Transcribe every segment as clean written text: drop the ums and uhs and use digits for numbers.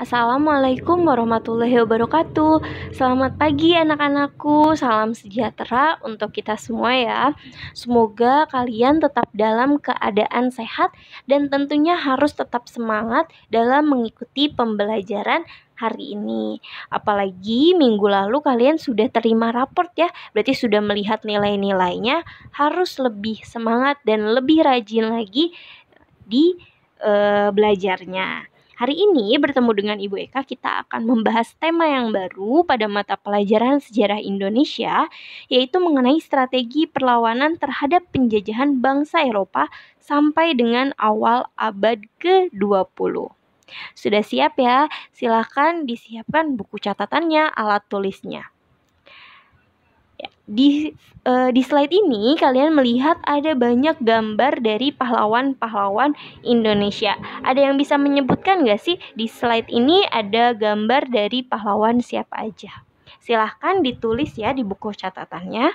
Assalamualaikum warahmatullahi wabarakatuh. Selamat pagi anak-anakku. Salam sejahtera untuk kita semua ya. Semoga kalian tetap dalam keadaan sehat dan tentunya harus tetap semangat dalam mengikuti pembelajaran hari ini. Apalagi minggu lalu kalian sudah terima raport ya. Berarti sudah melihat nilai-nilainya, harus lebih semangat dan lebih rajin lagi di belajarnya. Hari ini bertemu dengan Ibu Eka, kita akan membahas tema yang baru pada mata pelajaran sejarah Indonesia, yaitu mengenai strategi perlawanan terhadap penjajahan bangsa Eropa sampai dengan awal abad ke-20. Sudah siap ya? Silahkan disiapkan buku catatannya, alat tulisnya. Di slide ini kalian melihat ada banyak gambar dari pahlawan-pahlawan Indonesia. Ada yang bisa menyebutkan nggak sih di slide ini ada gambar dari pahlawan siapa aja? Silahkan ditulis ya di buku catatannya.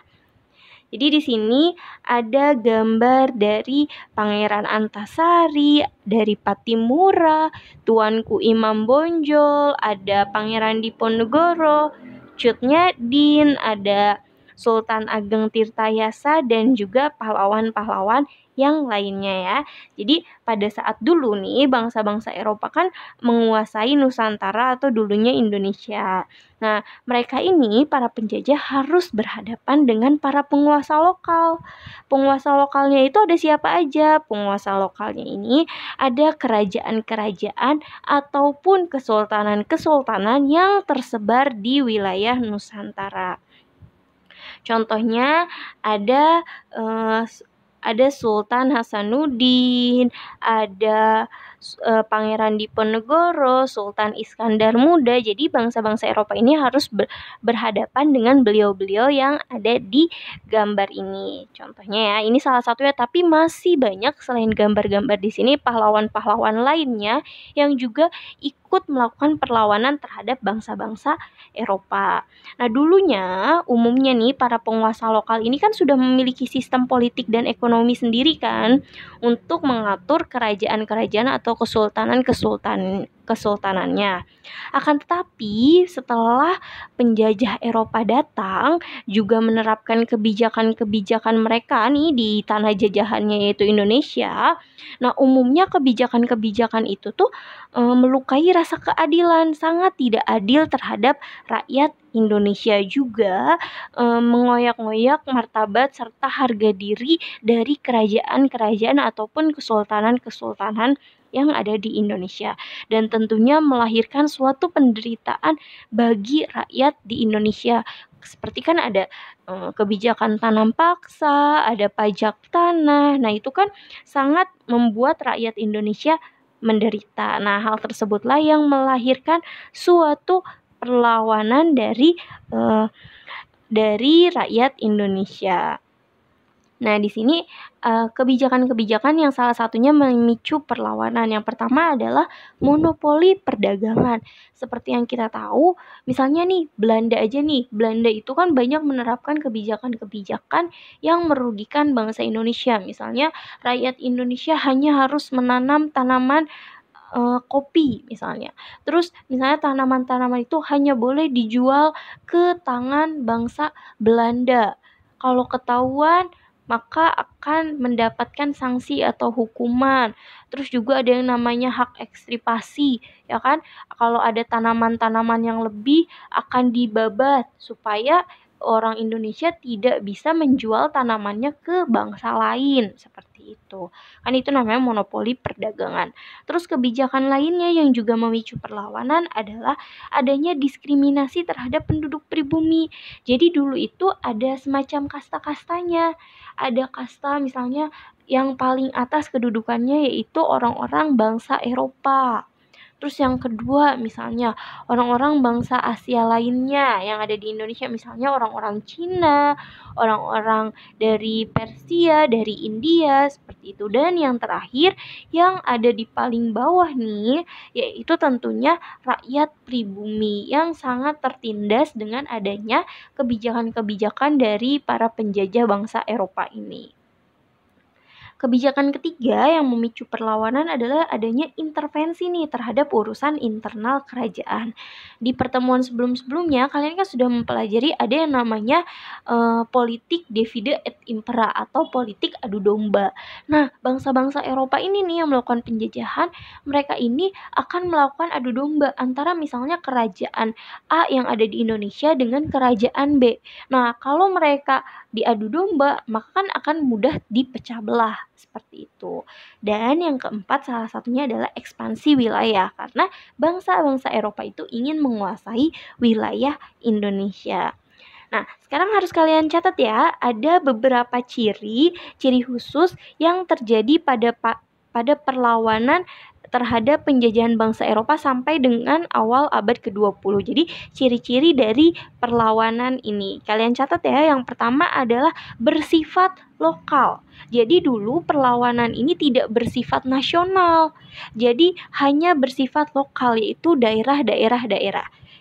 Jadi di sini ada gambar dari Pangeran Antasari, dari Patimura, Tuanku Imam Bonjol, ada Pangeran Diponegoro, Cut Nyadin, ada Sultan Ageng Tirtayasa, dan juga pahlawan-pahlawan yang lainnya ya. Jadi pada saat dulu nih bangsa-bangsa Eropa kan menguasai Nusantara atau dulunya Indonesia. Nah, mereka ini para penjajah harus berhadapan dengan para penguasa lokal. Penguasa lokalnya itu ada siapa aja? Penguasa lokalnya ini ada kerajaan-kerajaan ataupun kesultanan-kesultanan yang tersebar di wilayah Nusantara. Contohnya ada Sultan Hasanuddin, ada Pangeran Diponegoro, Sultan Iskandar Muda. Jadi bangsa-bangsa Eropa ini harus berhadapan dengan beliau-beliau yang ada di gambar ini. Contohnya ya, ini salah satu ya, tapi masih banyak selain gambar-gambar di sini pahlawan-pahlawan lainnya yang juga ikut melakukan perlawanan terhadap bangsa-bangsa Eropa. Nah, dulunya umumnya nih para penguasa lokal ini kan sudah memiliki sistem politik dan ekonomi sendiri kan untuk mengatur kerajaan-kerajaan atau kesultanannya. Akan tetapi setelah penjajah Eropa datang juga menerapkan kebijakan-kebijakan mereka nih di tanah jajahannya yaitu Indonesia. Nah, umumnya kebijakan-kebijakan itu tuh melukai rasa keadilan, sangat tidak adil terhadap rakyat Indonesia, juga mengoyak-ngoyak martabat serta harga diri dari kerajaan-kerajaan ataupun kesultanan-kesultanan yang ada di Indonesia, dan tentunya melahirkan suatu penderitaan bagi rakyat di Indonesia. Seperti kan ada kebijakan tanam paksa, ada pajak tanah. Nah, itu kan sangat membuat rakyat Indonesia menderita. Nah, hal tersebutlah yang melahirkan suatu perlawanan dari rakyat Indonesia. Nah, di sini kebijakan-kebijakan yang salah satunya memicu perlawanan. Yang pertama adalah monopoli perdagangan. Seperti yang kita tahu, misalnya nih Belanda aja nih. Belanda itu kan banyak menerapkan kebijakan-kebijakan yang merugikan bangsa Indonesia. Misalnya rakyat Indonesia hanya harus menanam tanaman kopi misalnya. Terus misalnya tanaman-tanaman itu hanya boleh dijual ke tangan bangsa Belanda. Kalau ketahuan maka akan mendapatkan sanksi atau hukuman. Terus juga ada yang namanya hak ekstirpasi, ya kan? Kalau ada tanaman-tanaman yang lebih akan dibabat supaya orang Indonesia tidak bisa menjual tanamannya ke bangsa lain, seperti itu. Kan itu namanya monopoli perdagangan. Terus kebijakan lainnya yang juga memicu perlawanan adalah adanya diskriminasi terhadap penduduk pribumi. Jadi dulu itu ada semacam kasta-kastanya. Ada kasta misalnya yang paling atas kedudukannya yaitu orang-orang bangsa Eropa. Terus yang kedua misalnya orang-orang bangsa Asia lainnya yang ada di Indonesia, misalnya orang-orang Cina, orang-orang dari Persia, dari India, seperti itu. Dan yang terakhir yang ada di paling bawah nih yaitu tentunya rakyat pribumi yang sangat tertindas dengan adanya kebijakan-kebijakan dari para penjajah bangsa Eropa ini. Kebijakan ketiga yang memicu perlawanan adalah adanya intervensi nih terhadap urusan internal kerajaan. Di pertemuan sebelum-sebelumnya kalian kan sudah mempelajari ada yang namanya politik divide et impera atau politik adu domba. Nah, bangsa-bangsa Eropa ini nih yang melakukan penjajahan, mereka ini akan melakukan adu domba antara misalnya kerajaan A yang ada di Indonesia dengan kerajaan B. Nah, kalau mereka diadu domba, maka kan akan mudah dipecah belah seperti itu. Dan yang keempat salah satunya adalah ekspansi wilayah karena bangsa-bangsa Eropa itu ingin menguasai wilayah Indonesia. Nah, sekarang harus kalian catat ya, ada beberapa ciri khusus yang terjadi pada perlawanan terhadap penjajahan bangsa Eropa sampai dengan awal abad ke-20. Jadi, ciri-ciri dari perlawanan ini. Kalian catat ya, yang pertama adalah bersifat lokal. Jadi dulu perlawanan ini tidak bersifat nasional. Jadi hanya bersifat lokal, yaitu daerah.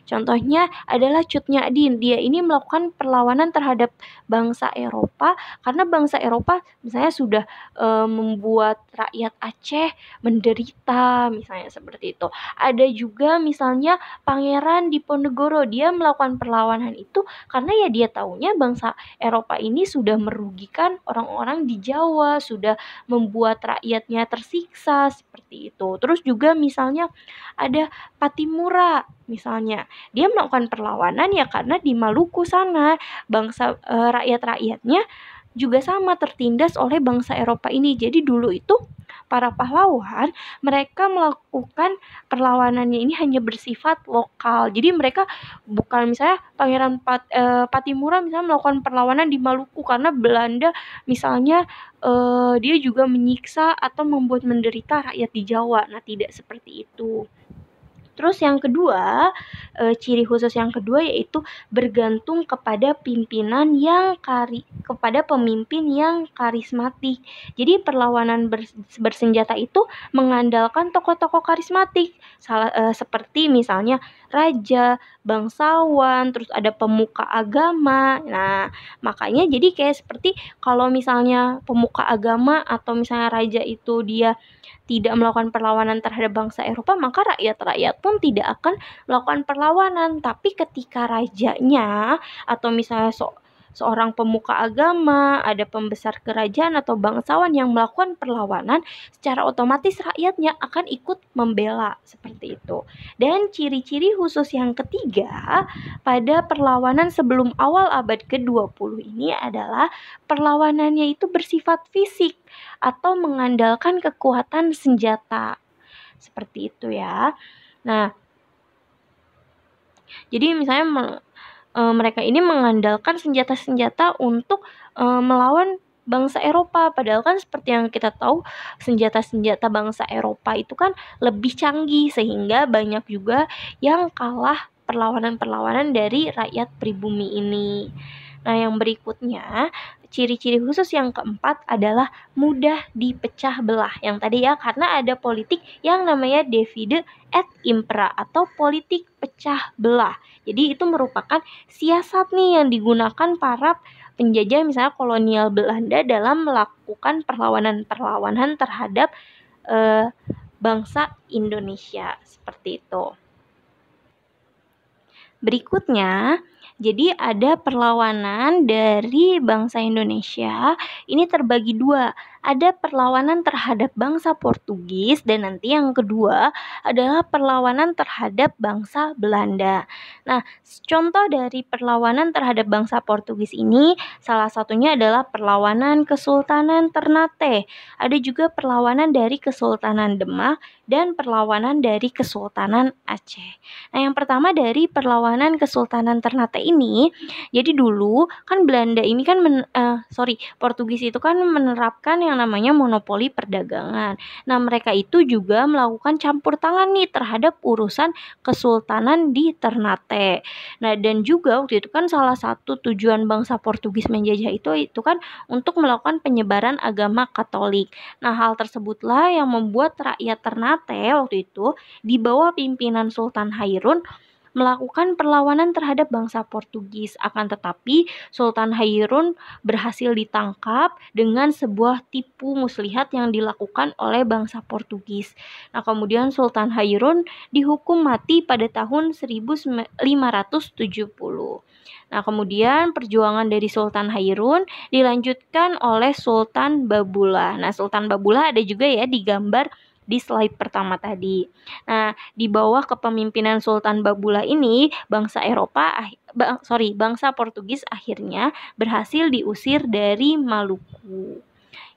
Contohnya adalah Cut Nyak Dia ini melakukan perlawanan terhadap bangsa Eropa karena bangsa Eropa misalnya sudah membuat rakyat Aceh menderita, misalnya seperti itu. Ada juga misalnya Pangeran Diponegoro, dia melakukan perlawanan itu karena ya dia taunya bangsa Eropa ini sudah merugikan orang-orang di Jawa, sudah membuat rakyatnya tersiksa seperti itu. Terus juga misalnya ada Patimura misalnya. Dia melakukan perlawanan ya karena di Maluku sana bangsa rakyat-rakyatnya juga sama tertindas oleh bangsa Eropa ini. Jadi dulu itu para pahlawan mereka melakukan perlawanannya ini hanya bersifat lokal. Jadi mereka bukan misalnya Pangeran Patimura misalnya melakukan perlawanan di Maluku karena Belanda misalnya dia juga menyiksa atau membuat menderita rakyat di Jawa. Nah, tidak seperti itu. Terus yang kedua, ciri khusus yang kedua yaitu bergantung kepada kepada pemimpin yang karismatik. Jadi perlawanan bersenjata itu mengandalkan tokoh-tokoh karismatik, seperti misalnya raja, bangsawan, terus ada pemuka agama. Nah, makanya jadi kayak seperti kalau misalnya pemuka agama atau misalnya raja itu dia tidak melakukan perlawanan terhadap bangsa Eropa, maka rakyat-rakyat pun tidak akan melakukan perlawanan. Tapi ketika rajanya atau misalnya seorang pemuka agama, ada pembesar kerajaan atau bangsawan yang melakukan perlawanan, secara otomatis rakyatnya akan ikut membela seperti itu. Dan ciri-ciri khusus yang ketiga pada perlawanan sebelum awal abad ke-20 ini adalah perlawanannya itu bersifat fisik atau mengandalkan kekuatan senjata. Seperti itu ya. Nah, jadi misalnya mereka ini mengandalkan senjata-senjata untuk melawan bangsa Eropa. Padahal kan seperti yang kita tahu, senjata-senjata bangsa Eropa itu kan lebih canggih sehingga banyak juga yang kalah perlawanan-perlawanan dari rakyat pribumi ini. Nah, yang berikutnya, ciri-ciri khusus yang keempat adalah mudah dipecah belah. Yang tadi ya, karena ada politik yang namanya divide et impera atau politik pecah belah. Jadi itu merupakan siasat nih yang digunakan para penjajah misalnya kolonial Belanda dalam melakukan perlawanan-perlawanan terhadap bangsa Indonesia. Seperti itu. Berikutnya, jadi ada perlawanan dari bangsa Indonesia, ini terbagi dua. Ada perlawanan terhadap bangsa Portugis dan nanti yang kedua adalah perlawanan terhadap bangsa Belanda. Nah, contoh dari perlawanan terhadap bangsa Portugis ini salah satunya adalah perlawanan Kesultanan Ternate. Ada juga perlawanan dari Kesultanan Demak dan perlawanan dari Kesultanan Aceh. Nah, yang pertama dari perlawanan Kesultanan Ternate ini, jadi dulu kan Belanda ini kan Portugis itu kan menerapkan yang namanya monopoli perdagangan. Nah, mereka itu juga melakukan campur tangan nih terhadap urusan kesultanan di Ternate. Nah, dan juga waktu itu kan salah satu tujuan bangsa Portugis menjajah itu kan untuk melakukan penyebaran agama Katolik. Nah, hal tersebutlah yang membuat rakyat Ternate waktu itu di bawah pimpinan Sultan Hairun melakukan perlawanan terhadap bangsa Portugis. Akan tetapi Sultan Hairun berhasil ditangkap dengan sebuah tipu muslihat yang dilakukan oleh bangsa Portugis. Nah, kemudian Sultan Hairun dihukum mati pada tahun 1570. Nah, kemudian perjuangan dari Sultan Hairun dilanjutkan oleh Sultan Babula. Nah, Sultan Babula ada juga ya digambar di slide pertama tadi. Nah, di bawah kepemimpinan Sultan Babula ini, bangsa Portugis akhirnya berhasil diusir dari Maluku.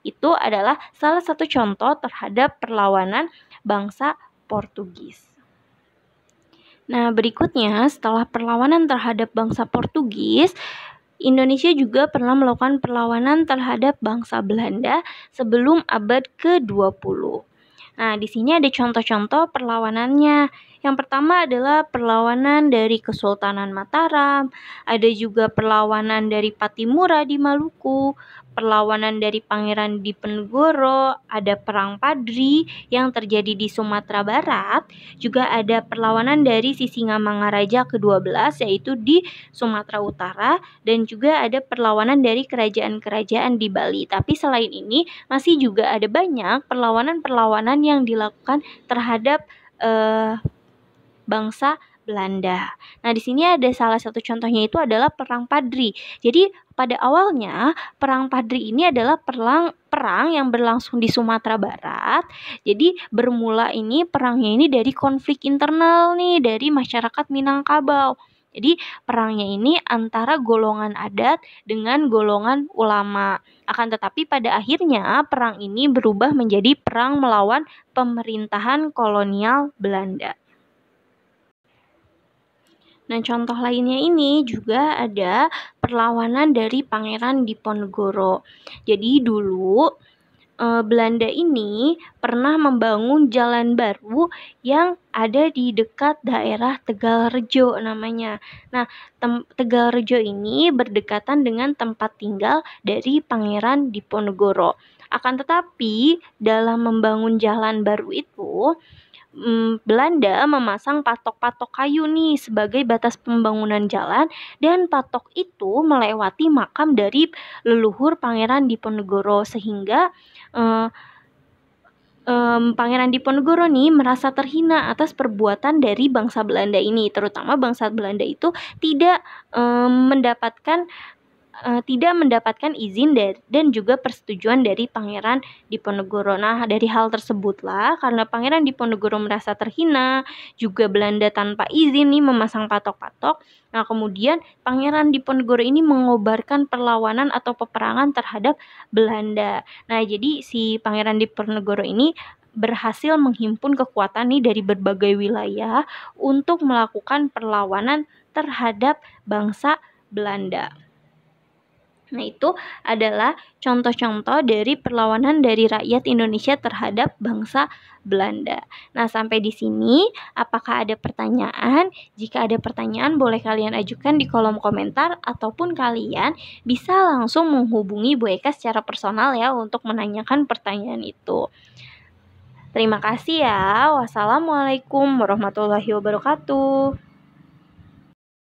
Itu adalah salah satu contoh terhadap perlawanan bangsa Portugis. Nah, berikutnya setelah perlawanan terhadap bangsa Portugis, Indonesia juga pernah melakukan perlawanan terhadap bangsa Belanda sebelum abad ke-20. Nah, di sini ada contoh-contoh perlawanannya. Yang pertama adalah perlawanan dari Kesultanan Mataram, ada juga perlawanan dari Patimura di Maluku, perlawanan dari Pangeran Diponegoro, ada Perang Padri yang terjadi di Sumatera Barat, juga ada perlawanan dari Sisingamangaraja ke-12 yaitu di Sumatera Utara, dan juga ada perlawanan dari kerajaan-kerajaan di Bali. Tapi selain ini masih juga ada banyak perlawanan-perlawanan yang dilakukan terhadap bangsa Belanda. Nah, di sini ada salah satu contohnya itu adalah Perang Padri. Jadi, pada awalnya Perang Padri ini adalah perang yang berlangsung di Sumatera Barat. Jadi, bermula ini perangnya ini dari konflik internal nih dari masyarakat Minangkabau. Jadi, perangnya ini antara golongan adat dengan golongan ulama. Akan tetapi pada akhirnya perang ini berubah menjadi perang melawan pemerintahan kolonial Belanda. Nah, contoh lainnya ini juga ada perlawanan dari Pangeran Diponegoro. Jadi dulu Belanda ini pernah membangun jalan baru yang ada di dekat daerah Tegalrejo namanya. Nah, Tegalrejo ini berdekatan dengan tempat tinggal dari Pangeran Diponegoro. Akan tetapi dalam membangun jalan baru itu, Belanda memasang patok-patok kayu nih sebagai batas pembangunan jalan, dan patok itu melewati makam dari leluhur Pangeran Diponegoro sehingga Pangeran Diponegoro nih merasa terhina atas perbuatan dari bangsa Belanda ini, terutama bangsa Belanda itu tidak mendapatkan izin dan juga persetujuan dari Pangeran Diponegoro. Nah, dari hal tersebutlah karena Pangeran Diponegoro merasa terhina, juga Belanda tanpa izin nih memasang patok-patok. Nah, kemudian Pangeran Diponegoro ini mengobarkan perlawanan atau peperangan terhadap Belanda. Nah, jadi si Pangeran Diponegoro ini berhasil menghimpun kekuatan nih dari berbagai wilayah untuk melakukan perlawanan terhadap bangsa Belanda. Nah, itu adalah contoh-contoh dari perlawanan dari rakyat Indonesia terhadap bangsa Belanda. Nah, sampai di sini, apakah ada pertanyaan? Jika ada pertanyaan, boleh kalian ajukan di kolom komentar, ataupun kalian bisa langsung menghubungi Bu Eka secara personal ya untuk menanyakan pertanyaan itu. Terima kasih ya. Wassalamualaikum warahmatullahi wabarakatuh.